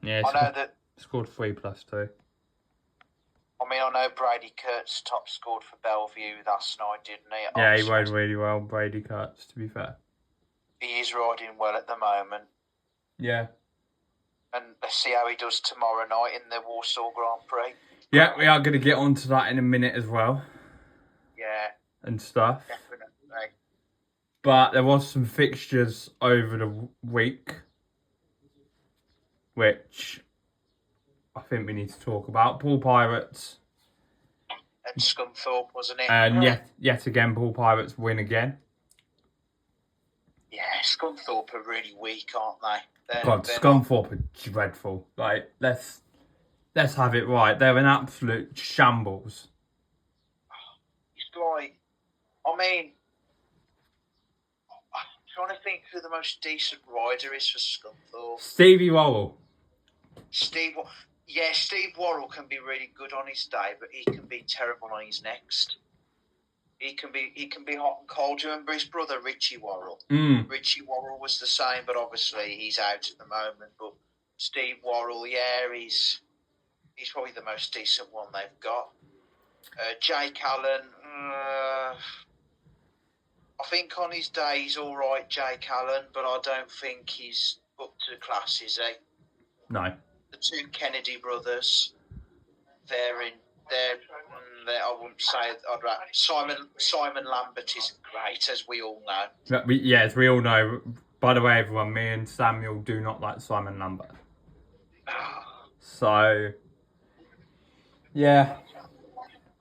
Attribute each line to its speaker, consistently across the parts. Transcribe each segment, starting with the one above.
Speaker 1: Yeah,
Speaker 2: I know that.
Speaker 1: scored 3+2.
Speaker 2: I know Brady Kurtz top scored for Bellevue last night, didn't he? At
Speaker 1: Yeah, he
Speaker 2: Oxford.
Speaker 1: rode really well, Brady Kurtz, to be fair.
Speaker 2: He is riding well at the moment.
Speaker 1: Yeah.
Speaker 2: And let's see how he does tomorrow night in the Warsaw Grand Prix.
Speaker 1: Yeah, we are going to get onto that in a minute as well.
Speaker 2: Yeah.
Speaker 1: And stuff.
Speaker 2: Definitely.
Speaker 1: But there was some fixtures over the week, which I think we need to talk about. Pool Pirates.
Speaker 2: At Scunthorpe, wasn't it?
Speaker 1: And yet again, Pool Pirates win again.
Speaker 2: Yeah, Scunthorpe are really weak, aren't they?
Speaker 1: God, Scunthorpe are dreadful. Like, let's have it right. They're an absolute shambles.
Speaker 2: It's like, I'm trying to think who the most decent rider is for Scunthorpe.
Speaker 1: Stevie Worrell.
Speaker 2: Steve Worrell can be really good on his day, but he can be terrible on his next. He can be hot and cold. Do you remember his brother Richie Worrell? Richie Worrell was the same, but obviously he's out at the moment. But Steve Worrell, yeah, he's probably the most decent one they've got. Jake Allen, I think on his day he's all right, Jake Allen, but I don't think he's up to class, is he?
Speaker 1: No.
Speaker 2: The two Kennedy brothers, I wouldn't say I'd rather. Simon Lambert is great, as we all know.
Speaker 1: As we all know. By the way, everyone, me and Samuel do not like Simon Lambert. So, yeah.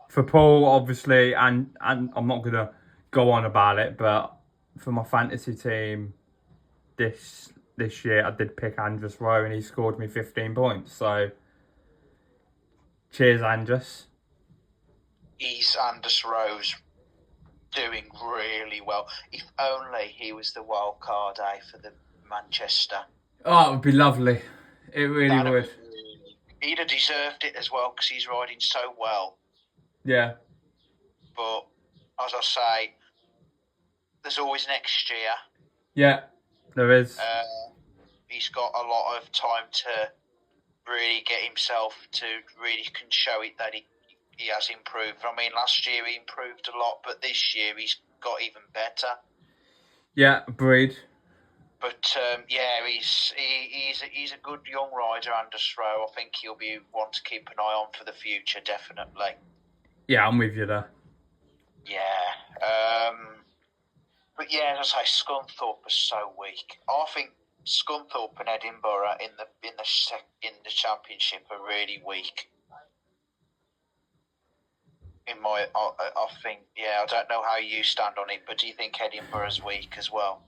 Speaker 1: For Paul, obviously, and I'm not going to go on about it, but for my fantasy team this year, I did pick Andrus Rowe and he scored me 15 points. So, cheers, Andrus.
Speaker 2: Andrus Rowe's doing really well. If only he was the wild card, for the Manchester.
Speaker 1: Oh, it would be lovely. It really would.
Speaker 2: He'd have deserved it as well because he's riding so well.
Speaker 1: Yeah.
Speaker 2: But, as I say, there's always next year.
Speaker 1: Yeah, there is.
Speaker 2: He's got a lot of time to really get himself to really can show it that he has improved. I mean, last year he improved a lot, but this year he's got even better.
Speaker 1: Yeah, agreed.
Speaker 2: But he's a good young rider, Andrus Rowe. I think he'll be one to keep an eye on for the future, definitely.
Speaker 1: Yeah, I'm with you there.
Speaker 2: Yeah. But yeah, as I say, Scunthorpe is so weak. I think Scunthorpe and Edinburgh in the Championship are really weak. I think, I don't know how you stand on it, but do you think Edinburgh's weak as well?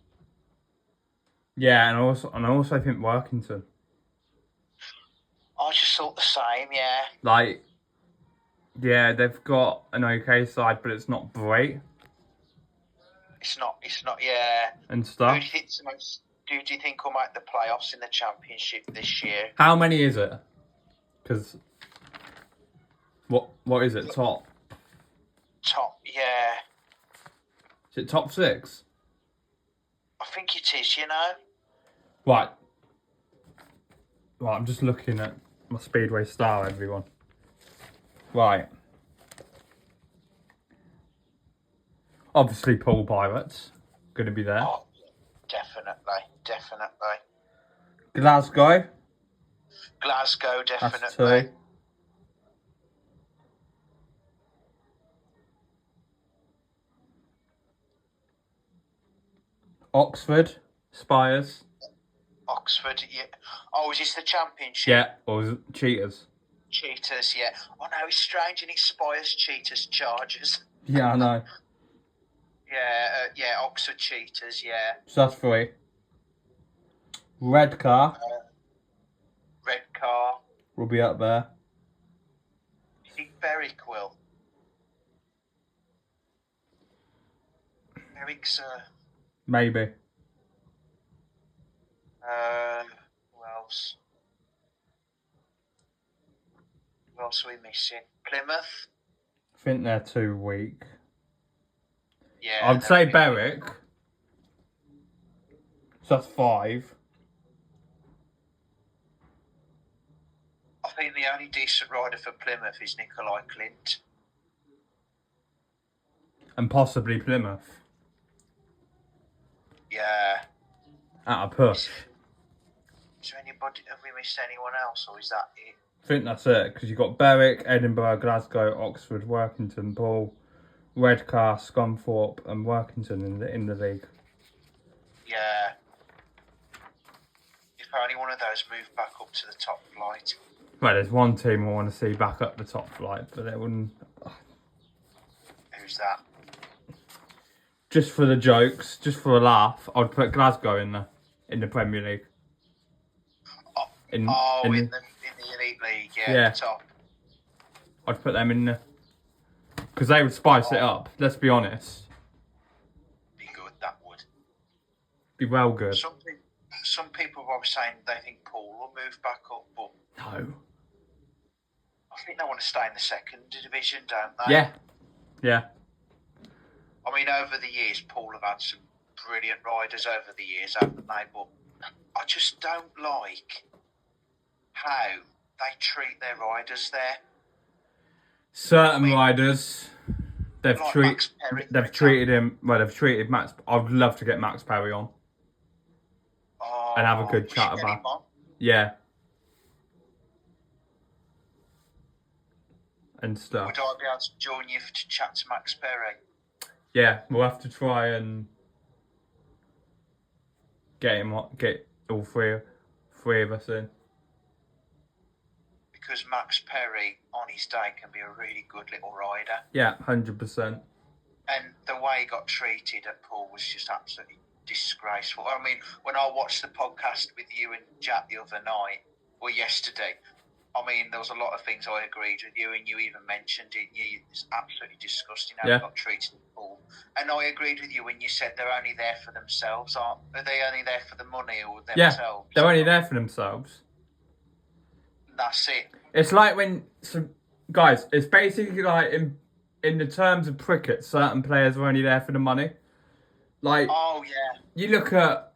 Speaker 1: Yeah, and I also think Workington.
Speaker 2: I just thought the same, yeah.
Speaker 1: Like, yeah, they've got an okay side, but it's not great.
Speaker 2: It's not, yeah.
Speaker 1: And stuff.
Speaker 2: Who do you think will make the playoffs in the Championship this year?
Speaker 1: How many is it? Because what is it? Top,
Speaker 2: yeah.
Speaker 1: Is it top 6?
Speaker 2: I think it is, you know.
Speaker 1: Right, I'm just looking at my Speedway Star, everyone. Right. Obviously, Pool Pirates going to be there.
Speaker 2: Oh, definitely.
Speaker 1: Glasgow,
Speaker 2: definitely.
Speaker 1: That's 2. Oxford, Spires.
Speaker 2: Oxford, yeah. Oh, is this the Championship?
Speaker 1: Yeah, or Cheaters.
Speaker 2: Cheaters, yeah. Oh no, it's strange and it Spires, Cheaters, Chargers.
Speaker 1: Yeah, I know.
Speaker 2: Yeah, Oxford Cheaters, yeah.
Speaker 1: So that's 3. Red Car.
Speaker 2: Red Car.
Speaker 1: Will be up there.
Speaker 2: Do you think Berwick will? Berwick's
Speaker 1: Maybe.
Speaker 2: who else? Who else are we missing? Plymouth?
Speaker 1: I think they're too weak.
Speaker 2: Yeah.
Speaker 1: I'd say Berwick. So that's 5.
Speaker 2: think the only decent rider for Plymouth is Nikolai Clint.
Speaker 1: And possibly Plymouth.
Speaker 2: Yeah.
Speaker 1: At a push.
Speaker 2: Is there anybody? Have we missed anyone else, or is that it?
Speaker 1: I think that's it, because you've got Berwick, Edinburgh, Glasgow, Oxford, Workington, Poole, Redcar, Scunthorpe, and Workington in the league.
Speaker 2: Yeah. If only one of those moved back up to the top flight.
Speaker 1: Well, there's one team I want to see back up the top flight, but they wouldn't.
Speaker 2: Who's that?
Speaker 1: Just for the jokes, just for a laugh, I'd put Glasgow in the Premier League.
Speaker 2: In the Elite League, yeah. The top.
Speaker 1: I'd put them in there. Because they would spice it up, let's be honest.
Speaker 2: Be good, that would.
Speaker 1: Be well good.
Speaker 2: Some people are saying they think Poole will move back up, but...
Speaker 1: No.
Speaker 2: I think they want to stay in the second division, don't they?
Speaker 1: Yeah. Yeah.
Speaker 2: I mean, over the years, Poole have had some brilliant riders over the years, haven't they? But I just don't like how they treat their riders there.
Speaker 1: Certain riders, they've
Speaker 2: like
Speaker 1: treated him. Well, they've treated Max. I'd love to get Max Perry on and have a good chat about. Yeah. And stuff.
Speaker 2: Would I be able to join you to chat to Max Perry?
Speaker 1: Yeah, we'll have to try and get all three of us in.
Speaker 2: Because Max Perry, on his day, can be a really good little rider.
Speaker 1: Yeah, 100%.
Speaker 2: And the way he got treated at Poole was just absolutely disgraceful. I mean, when I watched the podcast with you and Jack the other night, or yesterday, I mean, there was a lot of things I agreed with you, and you even mentioned it. It's absolutely disgusting how he got treated at Poole. And I agreed with you when you said they're only there for themselves. Are they only there for the money or themselves?
Speaker 1: Yeah, they're only there for themselves.
Speaker 2: That's it.
Speaker 1: It's like guys, it's basically like in the terms of cricket, certain players are only there for the money. Like,
Speaker 2: oh yeah.
Speaker 1: You look at,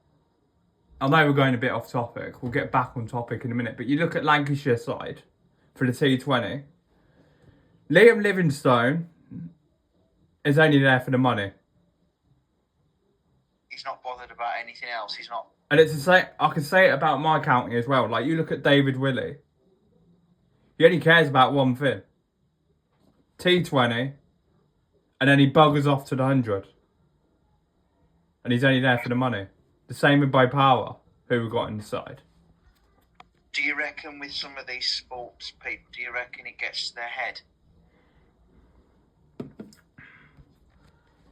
Speaker 1: I know we're going a bit off topic, we'll get back on topic in a minute, but you look at Lancashire side for the T20, Liam Livingstone is only there for the money.
Speaker 2: He's not bothered about anything else, he's not.
Speaker 1: And it's the same, I can say it about my county as well. Like, you look at David Willey, he only cares about one thing. T20, and then he buggers off to the 100. And he's only there for the money. The same with By Power, who we got inside.
Speaker 2: Do you reckon with some of these sports people, do you reckon it gets to their head?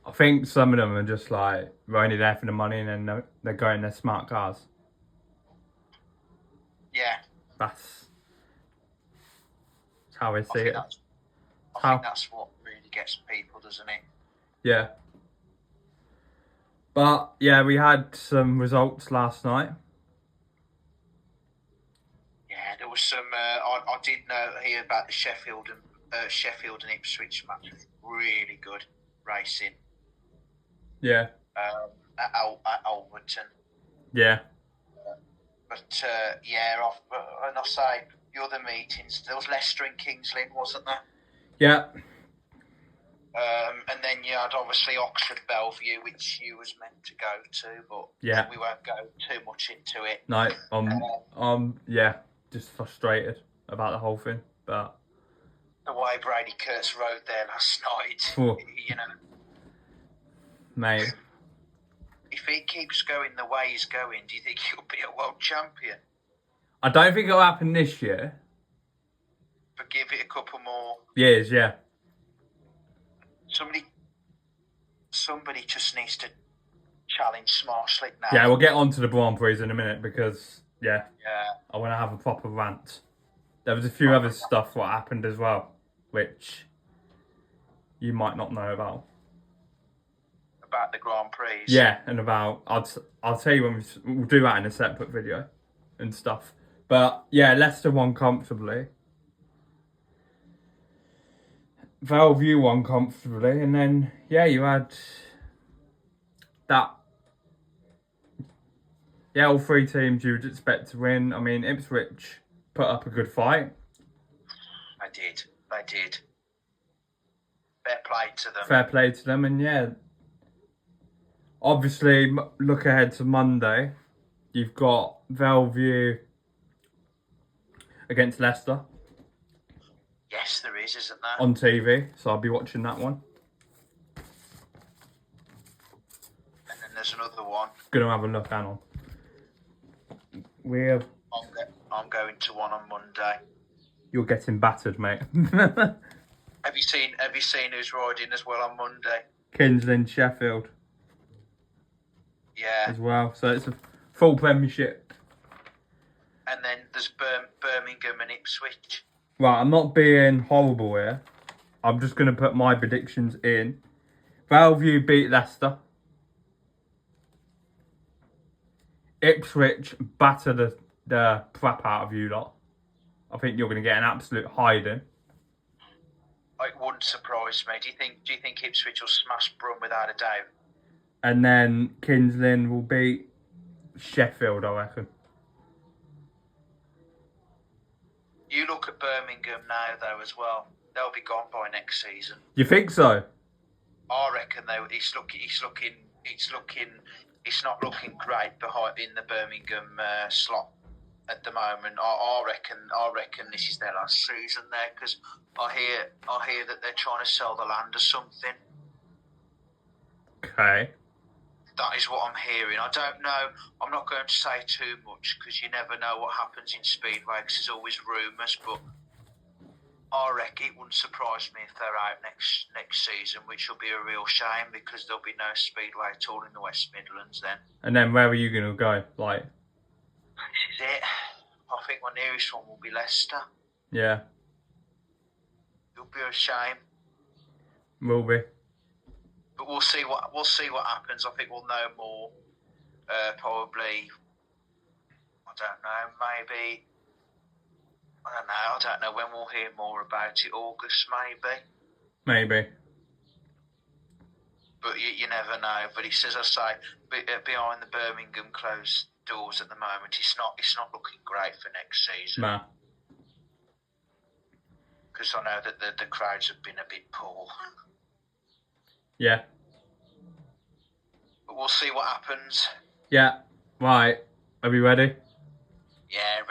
Speaker 1: I think some of them are just like, we're only there for the money, and then they're going their smart cars.
Speaker 2: Yeah.
Speaker 1: That's how I see it.
Speaker 2: I think that's what really gets people, doesn't it?
Speaker 1: Yeah. But, yeah, we had some results last night.
Speaker 2: Yeah, there was some... I did hear about the Sheffield and Ipswich match. Really good racing.
Speaker 1: Yeah.
Speaker 2: At Alberton.
Speaker 1: Yeah.
Speaker 2: But, and I say, the other meetings, there was Leicester and Kings Lynn, wasn't there?
Speaker 1: Yeah.
Speaker 2: And then you had obviously Oxford Bellevue, which you was meant to go to, but we won't go too much into it.
Speaker 1: No, just frustrated about the whole thing, but
Speaker 2: the way Brady Kurtz rode there last night, you know,
Speaker 1: mate.
Speaker 2: If he keeps going the way he's going, do you think he'll be a world champion?
Speaker 1: I don't think it'll happen this year.
Speaker 2: But give it a couple more
Speaker 1: years, yeah.
Speaker 2: Somebody just needs to challenge Smart Slick now.
Speaker 1: Yeah, we'll get on to the Grand Prix in a minute because, I want to have a proper rant. There was a few other stuff what happened as well, which you might not know about.
Speaker 2: About the Grand Prix?
Speaker 1: Yeah, and about, I'll tell you when we'll do that in a separate video and stuff. But, yeah, Leicester won comfortably. Bellevue won comfortably, and then you had that. Yeah, all three teams you would expect to win. I mean, Ipswich put up a good fight.
Speaker 2: did. They did. Fair play to them.
Speaker 1: Fair play to them, and yeah. Obviously, look ahead to Monday. You've got Bellevue against Leicester.
Speaker 2: Yes, there is, isn't there?
Speaker 1: On TV, so I'll be watching that one.
Speaker 2: And then there's another one.
Speaker 1: Gonna have a look, hang on. We're...
Speaker 2: I'm going to one on Monday.
Speaker 1: You're getting battered, mate.
Speaker 2: Have you seen who's riding as well on Monday?
Speaker 1: Kingsland, Sheffield.
Speaker 2: Yeah.
Speaker 1: As well, so it's a full Premiership.
Speaker 2: And then there's Birmingham and Ipswich.
Speaker 1: Right, I'm not being horrible here. I'm just going to put my predictions in. Bellevue beat Leicester. Ipswich batter the crap out of you lot. I think you're going to get an absolute hiding.
Speaker 2: It wouldn't surprise me. Do you think Ipswich will smash Brum without a doubt?
Speaker 1: And then Kingsland will beat Sheffield, I reckon.
Speaker 2: You look at Birmingham now, though, as well. They'll be gone by next season.
Speaker 1: You think so?
Speaker 2: I reckon, though, it's not looking great behind in the Birmingham slot at the moment. I reckon this is their last season there, because I hear that they're trying to sell the land or something.
Speaker 1: Okay.
Speaker 2: That is what I'm hearing. I don't know. I'm not going to say too much because you never know what happens in Speedway because there's always rumours, but I reckon it wouldn't surprise me if they're out next season, which will be a real shame because there'll be no Speedway at all in the West Midlands then.
Speaker 1: And then where are you going to go? Like,
Speaker 2: This is it. I think my nearest one will be Leicester.
Speaker 1: Yeah.
Speaker 2: It'll be a shame.
Speaker 1: Will be.
Speaker 2: But we'll see what happens. I think we'll know more. Probably. I don't know. Maybe. I don't know when we'll hear more about it. August, maybe.
Speaker 1: Maybe.
Speaker 2: But you never know. But it's, as I say, behind the Birmingham closed doors at the moment, it's not looking great for next season.
Speaker 1: Nah.
Speaker 2: Because I know that the crowds have been a bit poor.
Speaker 1: Yeah.
Speaker 2: But we'll see what happens.
Speaker 1: Yeah. Right. Are we ready?
Speaker 2: Yeah, ready.